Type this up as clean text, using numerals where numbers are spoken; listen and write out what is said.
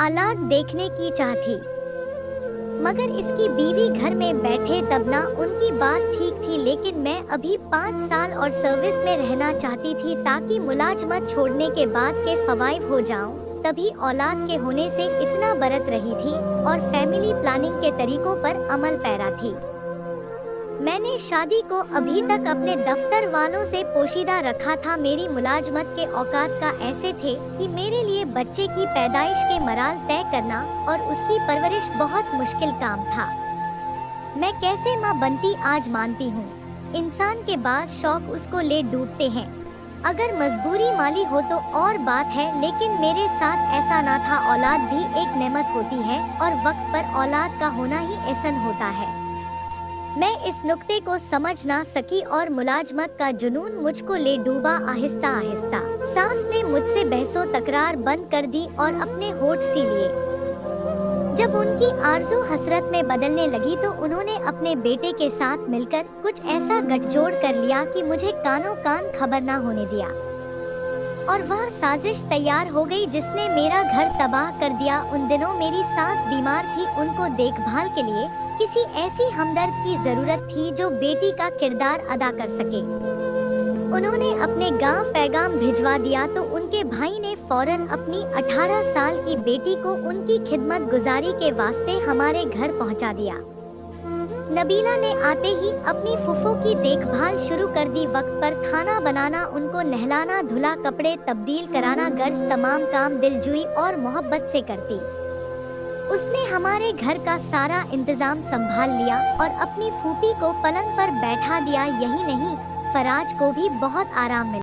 औलाद देखने की चाह थी, मगर इसकी बीवी घर में बैठे तब ना उनकी बात ठीक थी। लेकिन मैं अभी 5 साल और सर्विस में रहना चाहती थी ताकि मुलाजमत छोड़ने के बाद के फवाइद हो जाऊं। तभी औलाद के होने से इतना बरत रही थी और फैमिली प्लानिंग के तरीकों पर अमल पैरा थी। मैंने शादी को अभी तक अपने दफ्तर वालों से पोशीदा रखा था। मेरी मुलाजमत के औकात का ऐसे थे कि मेरे लिए बच्चे की पैदाइश के मराल तय करना और उसकी परवरिश बहुत मुश्किल काम था। मैं कैसे माँ बनती आज मानती हूँ। इंसान के बाद शौक उसको ले डूबते हैं। अगर मजबूरी माली हो तो और बात है, लेकिन मेरे साथ ऐसा ना था। औलाद भी एक नेमत होती है और वक्त पर औलाद का होना ही एहसन होता है। मैं इस नुक्ते को समझ ना सकी और मुलाजमत का जुनून मुझको ले डूबा। आहिस्ता आहिस्ता सास ने मुझसे बहसो तकरार बंद कर दी और अपने होठ सी लिए। जब उनकी आरज़ू हसरत में बदलने लगी तो उन्होंने अपने बेटे के साथ मिलकर कुछ ऐसा गठजोड़ कर लिया कि मुझे कानों कान खबर ना होने दिया। और वह साजिश तैयार हो गई जिसने मेरा घर तबाह कर दिया। उन दिनों मेरी सास बीमार थी, उनको देखभाल के लिए किसी ऐसी हमदर्द की जरूरत थी जो बेटी का किरदार अदा कर सके। उन्होंने अपने गांव पैगाम भिजवा दिया तो उनके भाई ने फौरन अपनी 18 साल की बेटी को उनकी खिदमत गुजारी के वास्ते हमारे घर पहुंचा दिया। नबीला ने आते ही अपनी फुफो की देखभाल शुरू कर दी। वक्त पर खाना बनाना, उनको नहलाना धुला, कपड़े तब्दील कराना, गर्ज तमाम काम दिलजुई और मोहब्बत से करती। उसने हमारे घर का सारा इंतजाम संभाल लिया और अपनी फूफी को पलंग पर बैठा दिया। यही नहीं, फराज को भी बहुत आराम मिला।